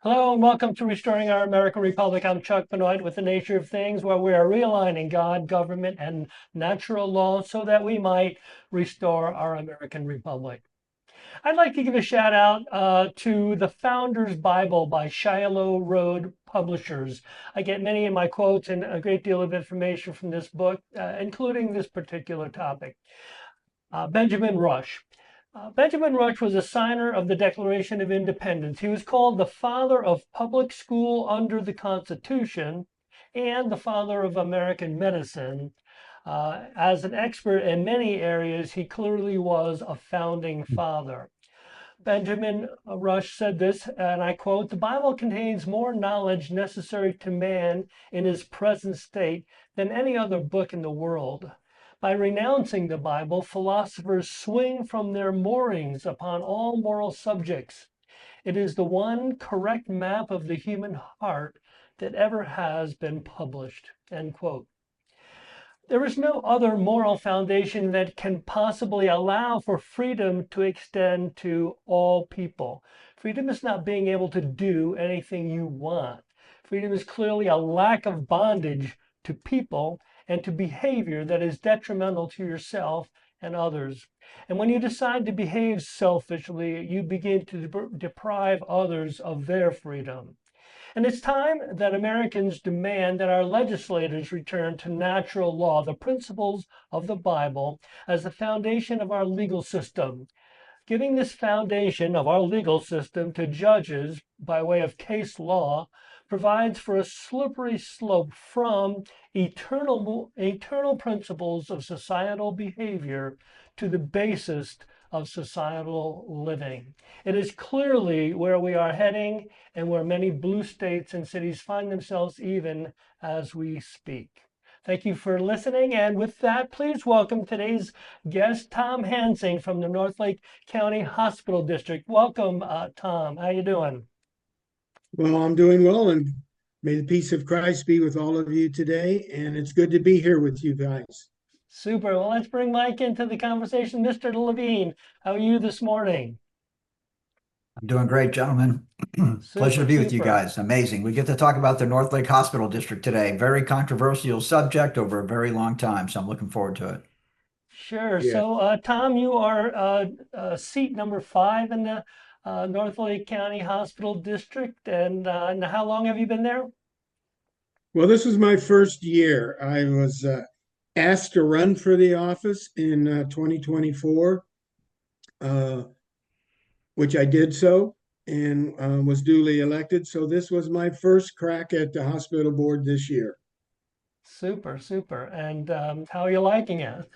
Hello and welcome to Restoring Our American Republic. I'm Chuck Benoit with the Nature of Things, where we are realigning God, government, and natural law so that we might restore our American Republic. I'd like to give a shout out to the Founder's Bible by Shiloh Road Publishers. I get many of my quotes and a great deal of information from this book, including this particular topic. Benjamin Rush. Benjamin Rush was a signer of the Declaration of Independence. He was called the father of public school under the Constitution and the father of American medicine. As an expert in many areas, he clearly was a founding father. Benjamin Rush said this, and I quote, "The Bible contains more knowledge necessary to man in his present state than any other book in the world. By renouncing the Bible, philosophers swing from their moorings upon all moral subjects. It is the one correct map of the human heart that ever has been published." End quote. There is no other moral foundation that can possibly allow for freedom to extend to all people. Freedom is not being able to do anything you want. Freedom is clearly a lack of bondage to people and to behavior that is detrimental to yourself and others. And when you decide to behave selfishly, you begin to deprive others of their freedom. And it's time that Americans demand that our legislators return to natural law, the principles of the Bible, as the foundation of our legal system. Giving this foundation of our legal system to judges by way of case law provides for a slippery slope from eternal principles of societal behavior to the basest of societal living. It is clearly where we are heading and where many blue states and cities find themselves even as we speak. Thank you for listening. And with that, please welcome today's guest, Tom Hansing from the Northlake County Hospital District. Welcome, Tom. How you doing? Well, I'm doing well, and may the peace of Christ be with all of you today. And it's good to be here with you guys. Super. Well, let's bring Mike into the conversation. Mr. Levine, how are you this morning? I'm doing great, gentlemen. Pleasure to Super, be with you super. guys. Amazing. We get to talk about the North Lake Hospital District today. Very controversial subject over a very long time, so I'm looking forward to it. Sure. Yeah. So, Tom, you are seat number 5 in the Northlake County Hospital District, and how long have you been there? Well, this was my first year. I was asked to run for the office in 2024, uh, which I did so and was duly elected. So this was my first crack at the hospital board this year. Super, super. And how are you liking it?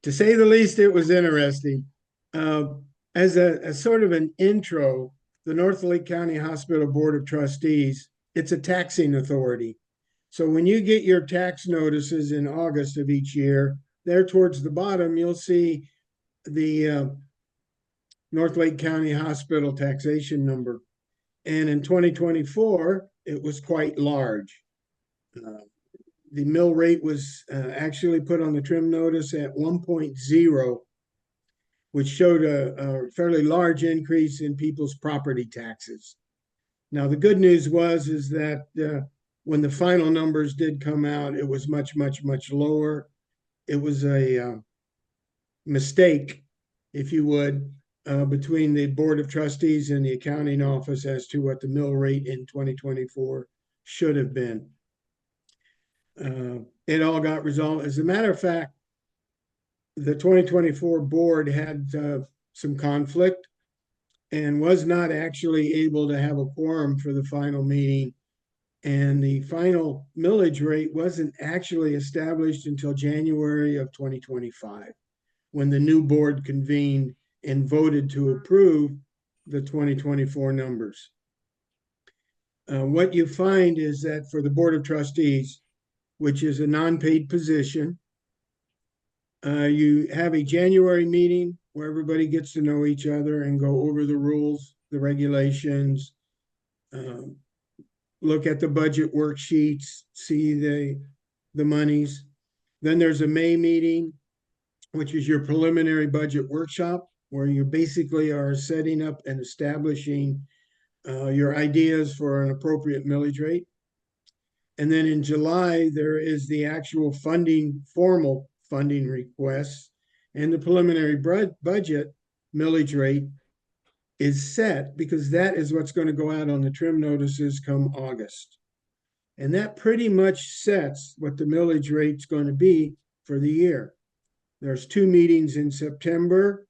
To say the least, it was interesting. Uh, as sort of an intro, the North Lake County Hospital Board of Trustees, it's a taxing authority. So when you get your tax notices in August of each year, there towards the bottom, you'll see the North Lake County Hospital taxation number. And in 2024, it was quite large. Uh, the mill rate was actually put on the trim notice at 1.0, which showed a fairly large increase in people's property taxes. Now, the good news is that when the final numbers did come out, it was much, much, much lower. It was a mistake, if you would, between the Board of Trustees and the accounting office as to what the mill rate in 2024 should have been. It all got resolved. As a matter of fact, the 2024 board had some conflict and was not actually able to have a quorum for the final meeting. And the final millage rate wasn't actually established until January of 2025, when the new board convened and voted to approve the 2024 numbers. What you find is that for the Board of Trustees, which is a non-paid position, you have a January meeting where everybody gets to know each other and go over the rules, the regulations, look at the budget worksheets, see the monies. Then there's a May meeting, which is your preliminary budget workshop, where you basically are setting up and establishing your ideas for an appropriate millage rate. And then in July, there is the actual funding, formal funding requests, and the preliminary budget millage rate is set because that is what's going to go out on the trim notices come August. And that pretty much sets what the millage rate's going to be for the year. There's 2 meetings in September,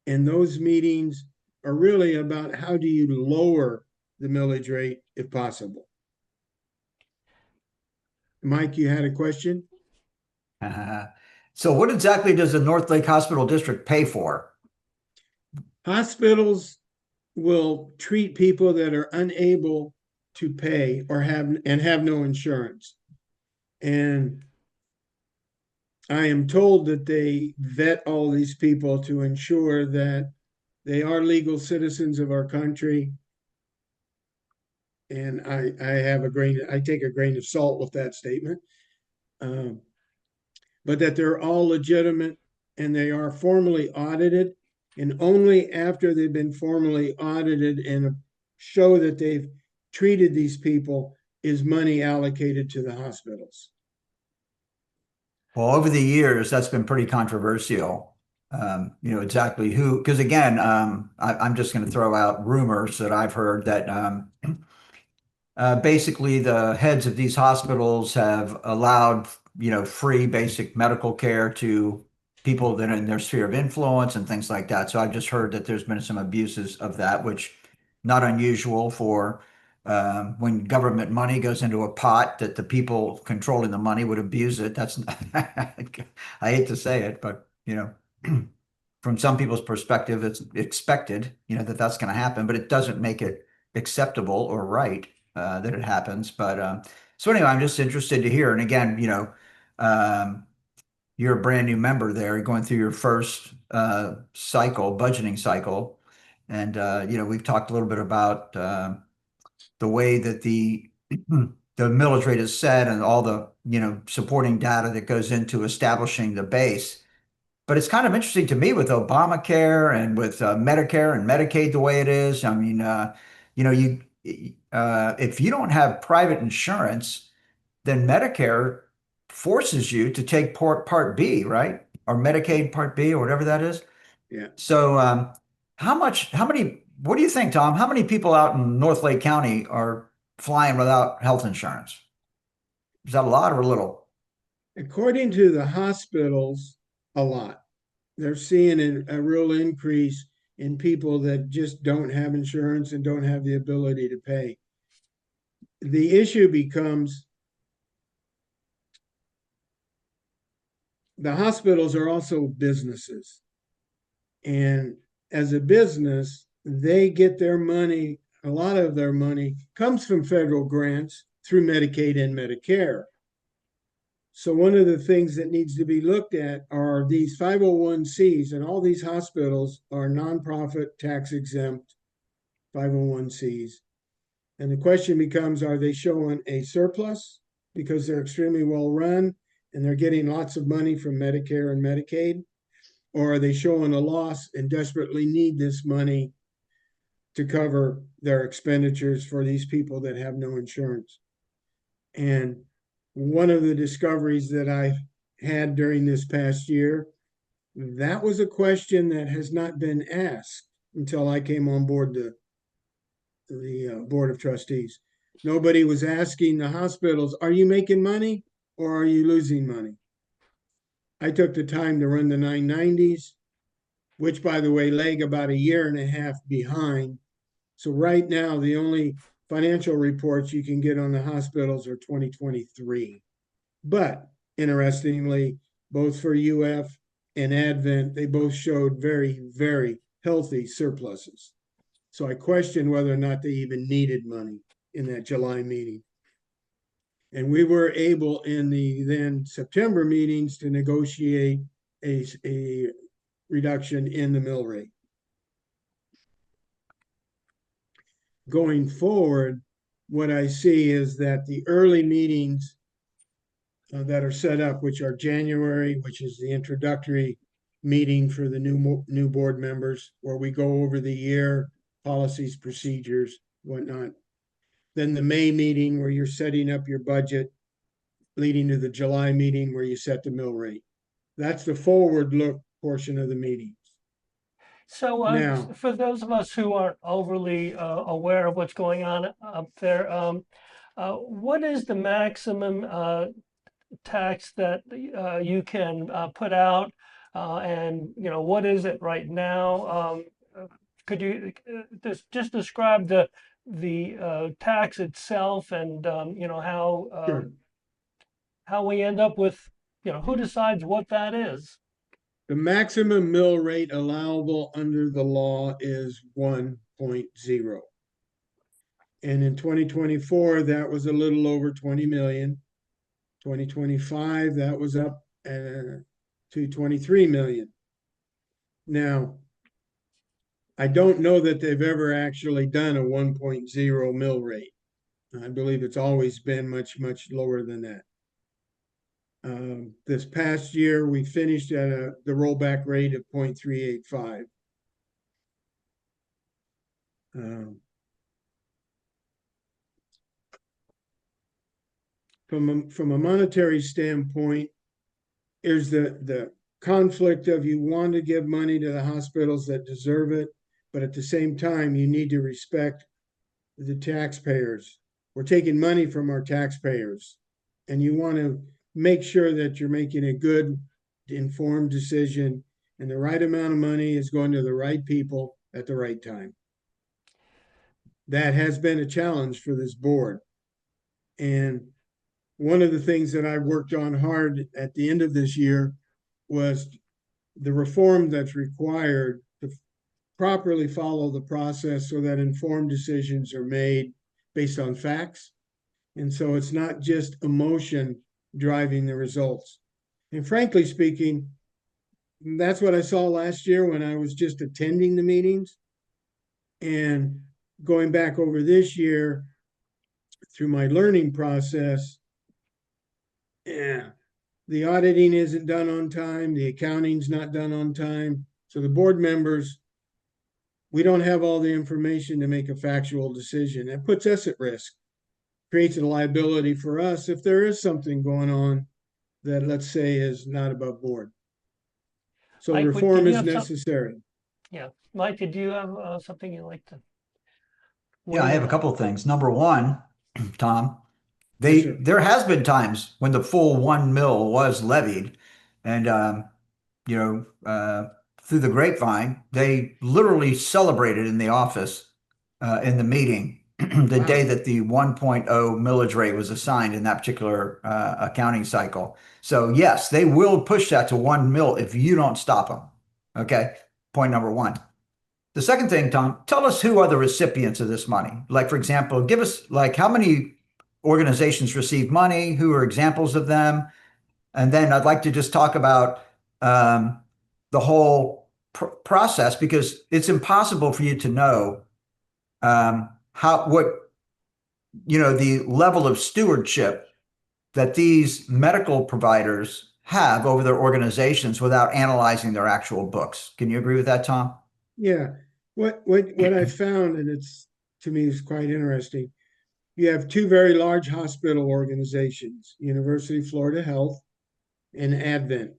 and those meetings are really about how do you lower the millage rate if possible. Mike, you had a question? So what exactly does the North Lake Hospital District pay for? Hospitals will treat people that are unable to pay or have no insurance. And I am told that they vet all these people to ensure that they are legal citizens of our country. And I take a grain of salt with that statement. But that they're all legitimate and they are formally audited. And only after they've been formally audited and show that they've treated these people is money allocated to the hospitals. Well, over the years, that's been pretty controversial. Exactly who, because again, I'm just going to throw out rumors that I've heard that basically the heads of these hospitals have allowed, free basic medical care to people that are in their sphere of influence and things like that. So I've just heard that there's been some abuses of that, which not unusual for when government money goes into a pot that the people controlling the money would abuse it. That's I hate to say it, but from some people's perspective, it's expected, that that's going to happen, but it doesn't make it acceptable or right that it happens. But so anyway, I'm just interested to hear. And again, you're a brand new member there, going through your first budgeting cycle. And, we've talked a little bit about the way that the millage rate is set and all the, supporting data that goes into establishing the base. But it's kind of interesting to me with Obamacare and with Medicare and Medicaid the way it is. I mean, if you don't have private insurance, then Medicare forces you to take Part B, right? Or Medicaid Part B or whatever that is. Yeah. So what do you think, Tom? How many people out in North Lake County are flying without health insurance? Is that a lot or a little? According to the hospitals, a lot. They're seeing a real increase in people that just don't have insurance and don't have the ability to pay. The issue becomes the hospitals are also businesses. And as a business, they get their money, a lot of their money comes from federal grants through Medicaid and Medicare. So one of the things that needs to be looked at are these 501Cs, and all these hospitals are nonprofit, tax exempt 501Cs. And the question becomes, are they showing a surplus because they're extremely well run and they're getting lots of money from Medicare and Medicaid? Or are they showing a loss and desperately need this money to cover their expenditures for these people that have no insurance? And one of the discoveries that I had during this past year, that was a question that has not been asked until I came on board the board of trustees. Nobody was asking the hospitals, are you making money or are you losing money? I took the time to run the 990s, which, by the way, lag about a year and a half behind. So right now, the only financial reports you can get on the hospitals are 2023. But interestingly, both for UF and Advent, they both showed very, very healthy surpluses. So I questioned whether or not they even needed money in that July meeting. And we were able in the then September meetings to negotiate a reduction in the mill rate. Going forward, what I see is that the early meetings that are set up, which are January, which is the introductory meeting for the new board members, where we go over the year, policies, procedures, whatnot. Then the May meeting where you're setting up your budget, leading to the July meeting where you set the mill rate. That's the forward look portion of the meetings. So, Now, for those of us who aren't overly aware of what's going on up there, what is the maximum tax that you can put out, and what is it right now? Could you just describe the tax itself, and sure. how we end up with who decides what that is? The maximum mill rate allowable under the law is 1.0. And in 2024, that was a little over 20 million. 2025, that was up to 23 million. Now, I don't know that they've ever actually done a 1.0 mill rate. I believe it's always been much, much lower than that. This past year, we finished at the rollback rate of 0.385. From a monetary standpoint, there's the conflict of you want to give money to the hospitals that deserve it, but at the same time, you need to respect the taxpayers. We're taking money from our taxpayers, and you want to make sure that you're making a good, informed decision, and the right amount of money is going to the right people at the right time. That has been a challenge for this board. And one of the things that I worked on hard at the end of this year was the reform that's required to properly follow the process so that informed decisions are made based on facts. And so it's not just emotion driving the results. And frankly speaking, that's what I saw last year when I was just attending the meetings. And going back over this year through my learning process, yeah, the auditing isn't done on time, the accounting's not done on time. So the board members, we don't have all the information to make a factual decision. That puts us at risk, creates a liability for us if there is something going on that, let's say, is not above board. So Mike, reform did you is have necessary. Yeah, Mike, did you have something you'd like to Yeah, I weigh have in a on? couple of things. Number one, Tom, Yes, sir. there has been times when the full 1 mil was levied, and you know, through the grapevine, they literally celebrated in the office in the meeting the day Wow. that the 1.0 millage rate was assigned in that particular accounting cycle. So yes, they will push that to 1 mil if you don't stop them. Okay, point number one. The second thing, Tom, tell us who are the recipients of this money. Like, for example, give us like how many organizations receive money, who are examples of them, and then I'd like to just talk about the whole process because it's impossible for you to know the level of stewardship that these medical providers have over their organizations without analyzing their actual books. Can you agree with that, Tom? Yeah. What I found, and it's to me is quite interesting. You have two very large hospital organizations, University of Florida Health and Advent.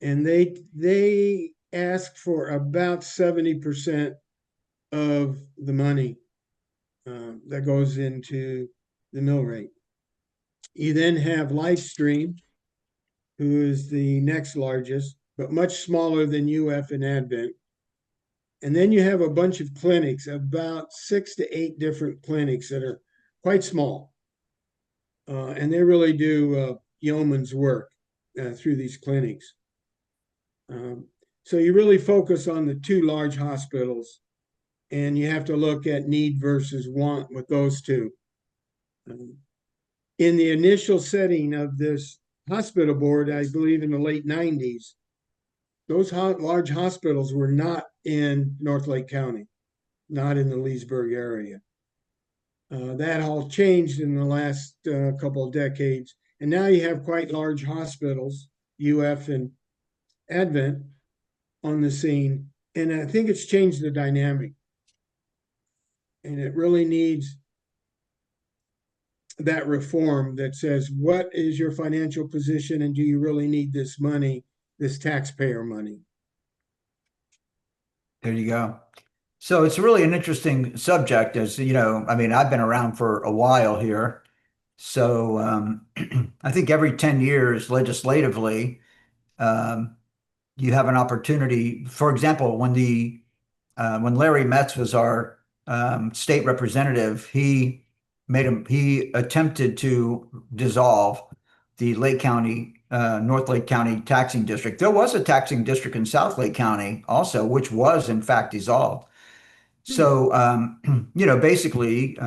And they ask for about 70% of the money that goes into the mill rate. You then have LifeStream, who is the next largest, but much smaller than UF and Advent. And then you have a bunch of clinics, about 6 to 8 different clinics that are quite small. And they really do yeoman's work through these clinics. So you really focus on the two large hospitals, and you have to look at need versus want with those two. In the initial setting of this hospital board, I believe in the late 90s, those large hospitals were not in North Lake County, not in the Leesburg area. That all changed in the last couple of decades. And now you have quite large hospitals, UF and Advent, on the scene. And I think it's changed the dynamic. And it really needs that reform that says, what is your financial position and do you really need this money, this taxpayer money? There you go. So it's really an interesting subject, as you know. I mean, I've been around for a while here. So I think every 10 years legislatively, um, you have an opportunity. For example, when Larry Metz was our state representative, he attempted to dissolve the Lake County, North Lake County taxing district. There was a taxing district in South Lake County also, which was in fact dissolved. So, basically,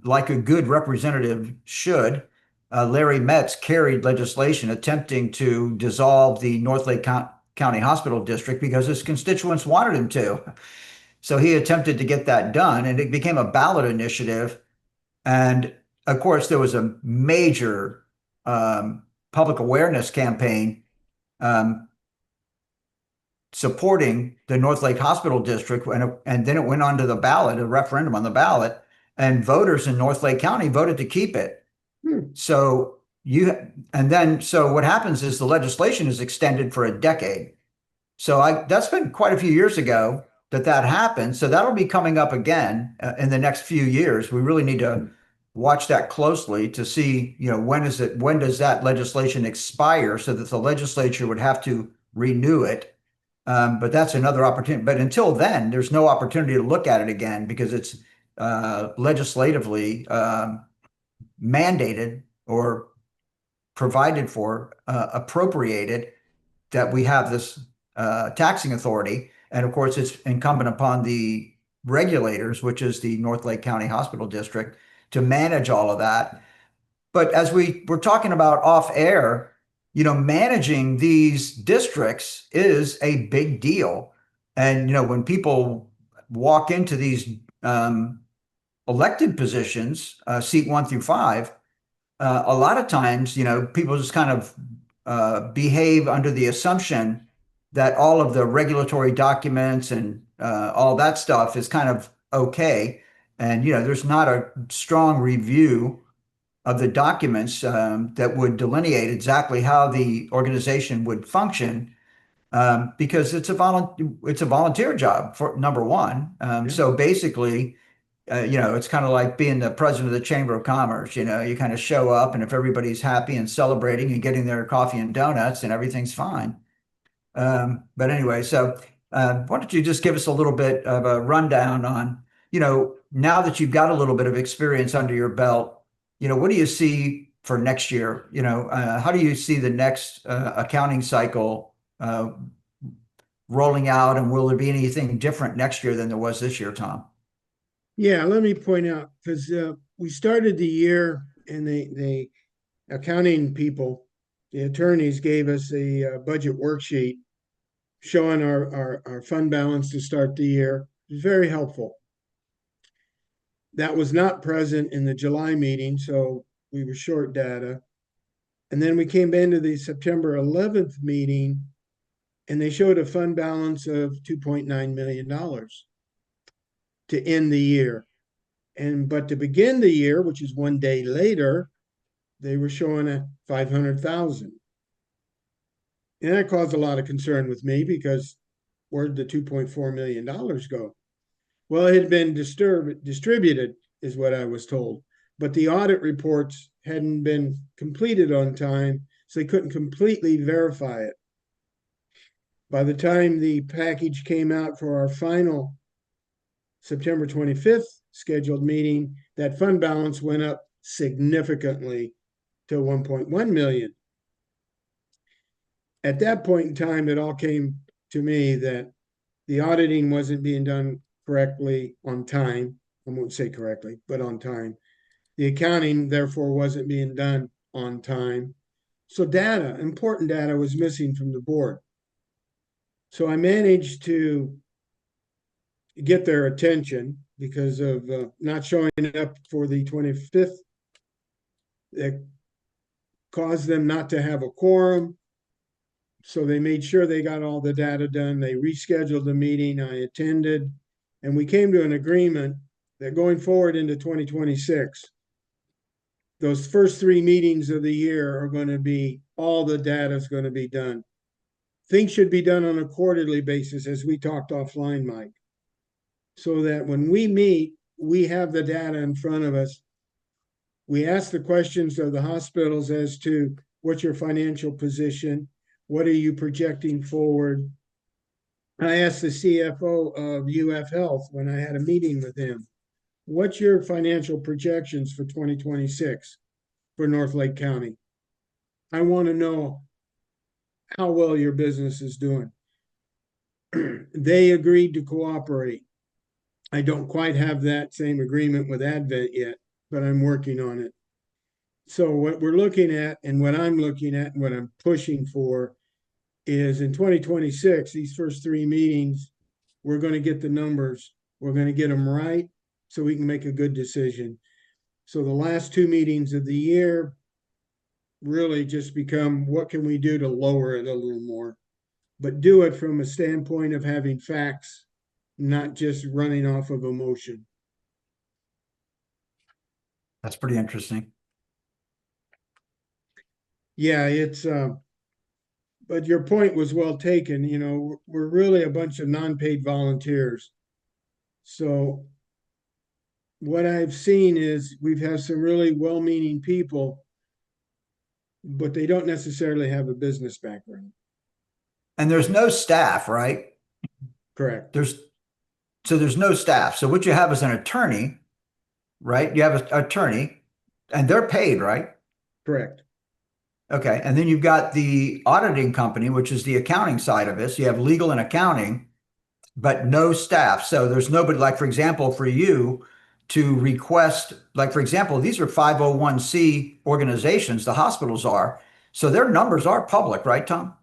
like a good representative should, Larry Metz carried legislation attempting to dissolve the North Lake County Hospital District because his constituents wanted him to. So he attempted to get that done, and it became a ballot initiative. And of course, there was a major public awareness campaign um, supporting the North Lake Hospital District, and then it went on to the ballot, a referendum on the ballot, and voters in North Lake County voted to keep it. Hmm. So what happens is the legislation is extended for a decade. So that's been quite a few years ago that happened. So that'll be coming up again in the next few years. We really need to watch that closely to see, when does that legislation expire so that the legislature would have to renew it. But that's another opportunity. But until then, there's no opportunity to look at it again because it's legislatively mandated or provided for, appropriated that we have this taxing authority. And of course, it's incumbent upon the regulators, which is the North Lake County Hospital District, to manage all of that. But as we were talking about off air, managing these districts is a big deal. And, when people walk into these elected positions, seat 1 through 5, a lot of times, people just kind of behave under the assumption that all of the regulatory documents and all that stuff is kind of okay. And, there's not a strong review of the documents that would delineate exactly how the organization would function, because it's a volunteer job, for number one. Yeah. So basically, it's kind of like being the president of the Chamber of Commerce. You kind of show up, and if everybody's happy and celebrating and getting their coffee and donuts, and everything's fine. But anyway, so why don't you just give us a little bit of a rundown on, now that you've got a little bit of experience under your belt, what do you see for next year? How do you see the next accounting cycle rolling out, and will there be anything different next year than there was this year, Tom? Yeah, let me point out, because we started the year and the accounting people, the attorneys gave us a budget worksheet showing our fund balance to start the year. It was very helpful. That was not present in the July meeting, so we were short data. And then we came into the September 11th meeting, and they showed a fund balance of $2.9 million to end the year. But to begin the year, which is one day later, they were showing a 500,000. And that caused a lot of concern with me, because where'd the $2.4 million go? Well, it had been distributed, is what I was told. But the audit reports hadn't been completed on time, so they couldn't completely verify it. By the time the package came out for our final September 25th scheduled meeting, that fund balance went up significantly to 1.1 million. At that point in time, it all came to me that the auditing wasn't being done correctly on time. I won't say correctly, but on time. The accounting, therefore, wasn't being done on time. So important data was missing from the board. So I managed to get their attention because of not showing up for the 25th. That caused them not to have a quorum. So they made sure they got all the data done. They rescheduled the meeting. I attended, and we came to an agreement that going forward into 2026, those first 3 meetings of the year are going to be, all the data is going to be done. Things should be done on a quarterly basis, as we talked offline, Mike, so that when we meet, we have the data in front of us. We ask the questions of the hospitals as to what's your financial position? What are you projecting forward? I asked the CFO of UF Health when I had a meeting with him, what's your financial projections for 2026 for North Lake County? I want to know how well your business is doing. They agreed to cooperate. I don't quite have that same agreement with Advent yet, but I'm working on it. So what we're looking at, and what I'm looking at, and what I'm pushing for is in 2026, these first 3 meetings, we're going to get the numbers. We're going to get them right so we can make a good decision. So the last 2 meetings of the year really just become, what can we do to lower it a little more? But do it from a standpoint of having facts, not just running off of emotion. That's pretty interesting. Yeah, it's but your point was well taken. You know, we're really a bunch of non-paid volunteers. So what I've seen is we've had some really well-meaning people, but they don't necessarily have a business background. And there's no staff, right? Correct. There's no staff. So what you have is an attorney, right? You have an attorney and they're paid, right? Correct. Okay. And then you've got the auditing company, which is the accounting side of it. So you have legal and accounting, but no staff. So there's nobody, like, for example, for you to request, like, for example, these are 501c organizations, the hospitals are. So their numbers are public, right, Tom?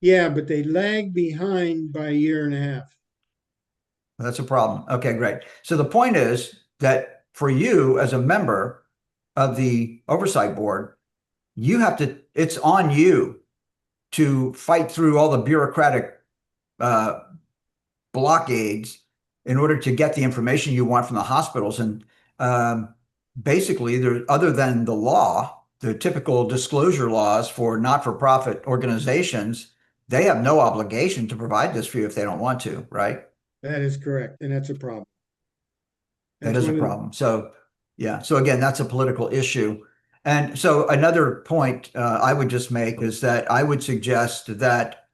Yeah, but they lag behind by a year and a half. That's a problem. Okay, great. So the point is that for you as a member of the oversight board, you have to, it's on you to fight through all the bureaucratic blockades in order to get the information you want from the hospitals. And basically, there, other than the law, the typical disclosure laws for not-for-profit organizations, they have no obligation to provide this for you if they don't want to, right? That is correct. And that's a problem. That is a problem. So, yeah. So again, that's a political issue. And so another point I would just make is that I would suggest that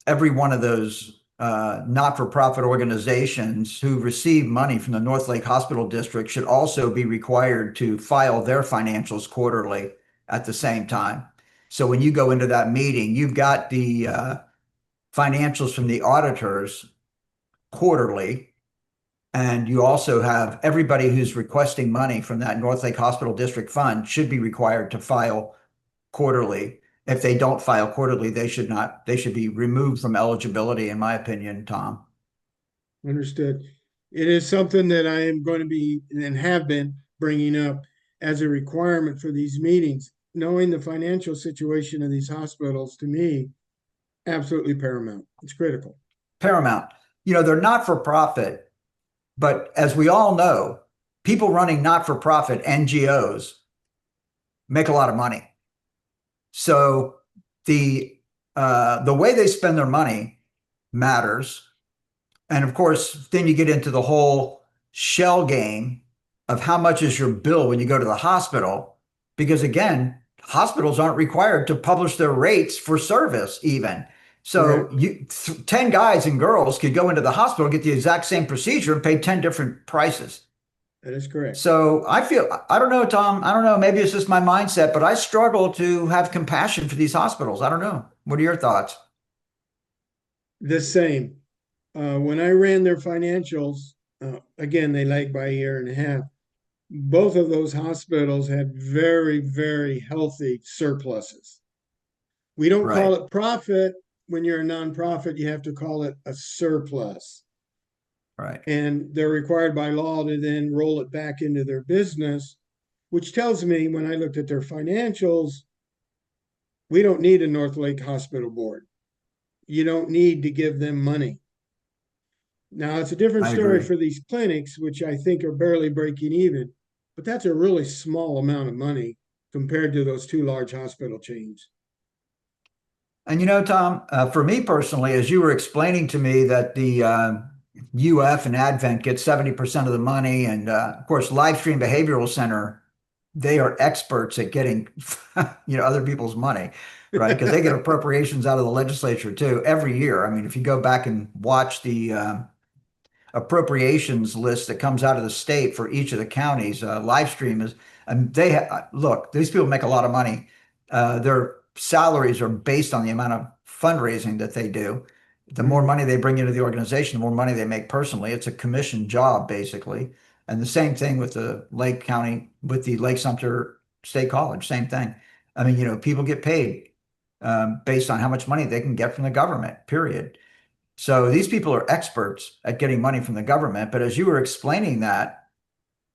every one of those not-for-profit organizations who receive money from the North Lake Hospital District should also be required to file their financials quarterly at the same time. So when you go into that meeting, you've got the financials from the auditors quarterly, and you also have everybody who's requesting money from that North Lake Hospital District Fund should be required to file quarterly. If they don't file quarterly, they should not, they should be removed from eligibility, in my opinion, Tom. Understood. It is something that I am going to be and have been bringing up as a requirement for these meetings. Knowing the financial situation of these hospitals, to me, absolutely paramount. It's critical. Paramount. You know, they're not for profit, but as we all know, people running not for profit NGOs make a lot of money. So the way they spend their money matters. And of course, then you get into the whole shell game of how much is your bill when you go to the hospital, because again, hospitals aren't required to publish their rates for service even. So you 10 guys and girls could go into the hospital, get the exact same procedure and pay 10 different prices. That is correct. So I feel, I don't know, Tom, I don't know, maybe it's just my mindset, but I struggle to have compassion for these hospitals. I don't know. What are your thoughts? The same. When I ran their financials, again, they lagged by a year and a half. Both of those hospitals had very, very healthy surpluses. We don't call it profit. When you're a nonprofit, you have to call it a surplus. Right. And they're required by law to then roll it back into their business, which tells me when I looked at their financials, we don't need a North Lake Hospital Board. You don't need to give them money. Now, it's a different I story agree. for these clinics, which I think are barely breaking even, but that's a really small amount of money compared to those two large hospital chains. And Tom, for me personally, as you were explaining to me that the UF and Advent get 70% of the money, and of course, Livestream Behavioral Center, they are experts at getting other people's money, right? Because they get appropriations out of the legislature too every year. I mean, if you go back and watch the appropriations list that comes out of the state for each of the counties. Live stream is, and look, these people make a lot of money. Their salaries are based on the amount of fundraising that they do. The more money they bring into the organization, the more money they make personally. It's a commission job, basically. And the same thing with the Lake County, with the Lake Sumter State College, same thing. I mean, people get paid based on how much money they can get from the government, period. So these people are experts at getting money from the government. But as you were explaining that,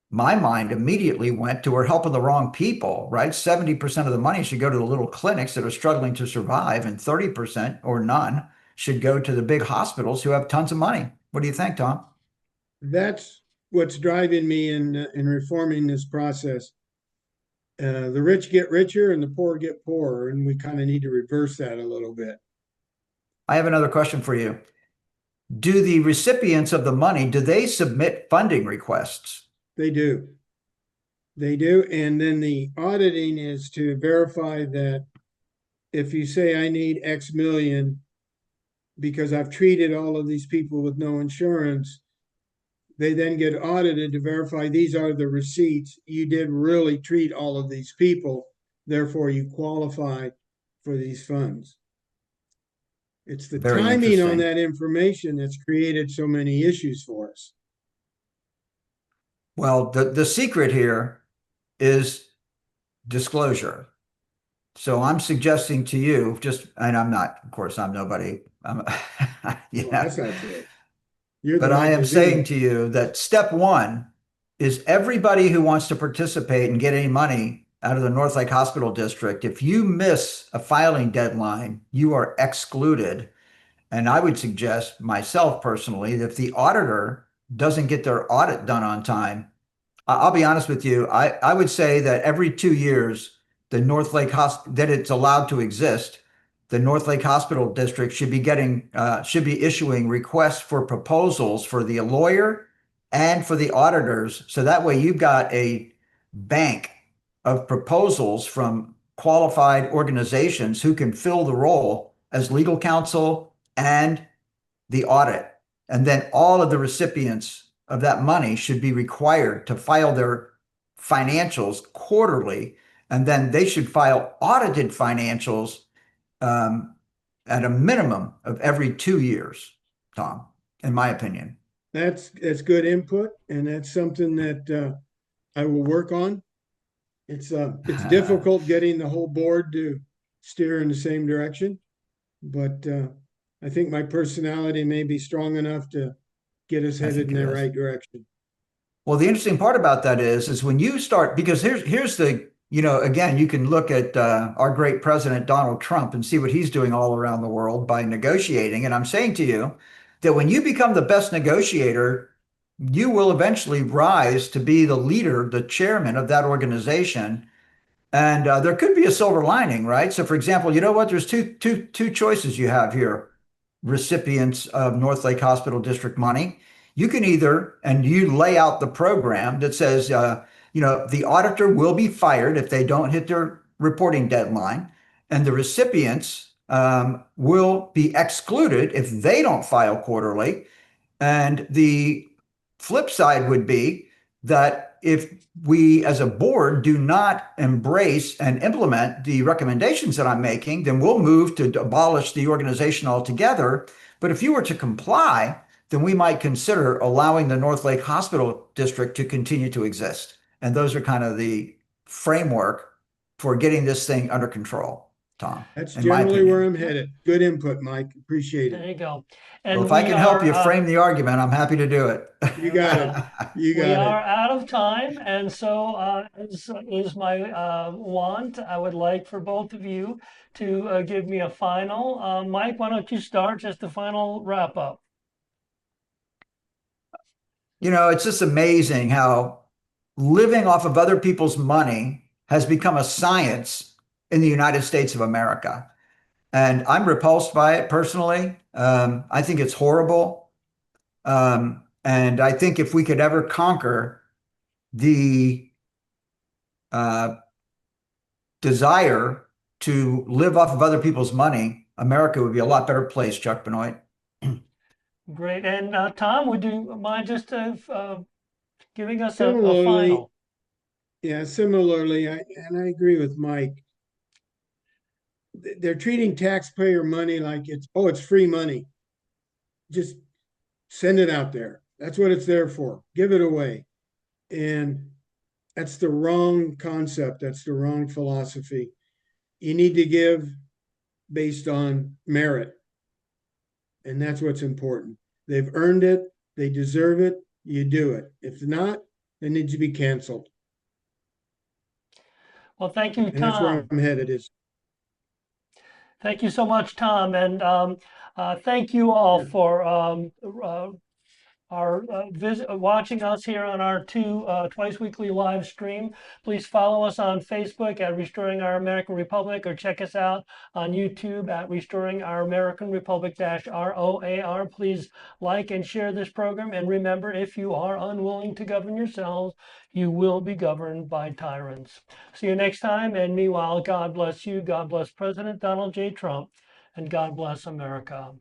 my mind immediately went to we're helping the wrong people, right? 70% of the money should go to the little clinics that are struggling to survive, and 30% or none should go to the big hospitals who have tons of money. What do you think, Tom? That's what's driving me in reforming this process. The rich get richer and the poor get poorer, and we kind of need to reverse that a little bit. I have another question for you. Do the recipients of the money, do they submit funding requests? They do. They do. And then the auditing is to verify that if you say I need X million because I've treated all of these people with no insurance, they then get audited to verify these are the receipts. You did really treat all of these people, therefore you qualify for these funds. It's the Very timing on interesting. that information that's created so many issues for us. Well, the secret here is disclosure. So I'm suggesting to you, and I'm not, of course, I'm nobody. Well, that's not true. You're the But I Mike am saying Levine. to you that step one is everybody who wants to participate and get any money out of the North Lake Hospital District, if you miss a filing deadline, you are excluded. And I would suggest myself personally, that if the auditor doesn't get their audit done on time, I'll be honest with you. I would say that every 2 years, the North Lake Hospital, that it's allowed to exist, the North Lake Hospital District should be issuing requests for proposals for the lawyer and for the auditors. So that way you've got a bank of proposals from qualified organizations who can fill the role as legal counsel and the audit. And then all of the recipients of that money should be required to file their financials quarterly. And then they should file audited financials um, at a minimum of every 2 years, Tom, in my opinion. That's good input, and that's something that I will work on. It's difficult getting the whole board to steer in the same direction, but I think my personality may be strong enough to get us I headed think in it that is. right direction. Well, the interesting part about that is when you start, because here's the, again, you can look at our great president, Donald Trump, and see what he's doing all around the world by negotiating. And I'm saying to you that when you become the best negotiator, you will eventually rise to be the leader, the chairman of that organization. And there could be a silver lining, right? So, for example, you know what? There's two choices you have here, recipients of North Lake Hospital District money. You can either, and you lay out the program that says, the auditor will be fired if they don't hit their reporting deadline, and the recipients will be excluded if they don't file quarterly. And the flip side would be that if we as a board do not embrace and implement the recommendations that I'm making, then we'll move to abolish the organization altogether. But if you were to comply, then we might consider allowing the North Lake Hospital District to continue to exist. And those are kind of the framework for getting this thing under control, Tom, That's in my generally where opinion. I'm headed. Good input, Mike. Appreciate it. There you go. Well, And if I we can help are, you frame the argument, I'm happy to do it. You there we got it. go. You We got are it. out of time, and so as is my want, I would like for both of you to give me a final. Mike, why don't you start just the final wrap up? You know, it's just amazing how living off of other people's money has become a science in the United States of America. And I'm repulsed by it personally. I think it's horrible. And I think if we could ever conquer the uh, desire to live off of other people's money, America would be a lot better place, Chuck Benoit. Great. And Tom, would you mind just giving us a Similarly, final? yeah, similarly, and I agree with Mike. They're treating taxpayer money like it's free money. Just send it out there. That's what it's there for. Give it away. And that's the wrong concept. That's the wrong philosophy. You need to give based on merit. And that's what's important. They've earned it, they deserve it, you do it. If not, they need to be canceled. Well, thank you, And that's where Tom. I'm headed is Thank you so much, Tom. And thank you all yeah. for watching us here on our twice weekly live stream. Please follow us on Facebook at Restoring Our American Republic, or check us out on YouTube at Restoring Our American Republic ROAR. Please like and share this program. And remember, if you are unwilling to govern yourselves, you will be governed by tyrants. See you next time. And meanwhile, God bless you. God bless President Donald J. Trump. And God bless America.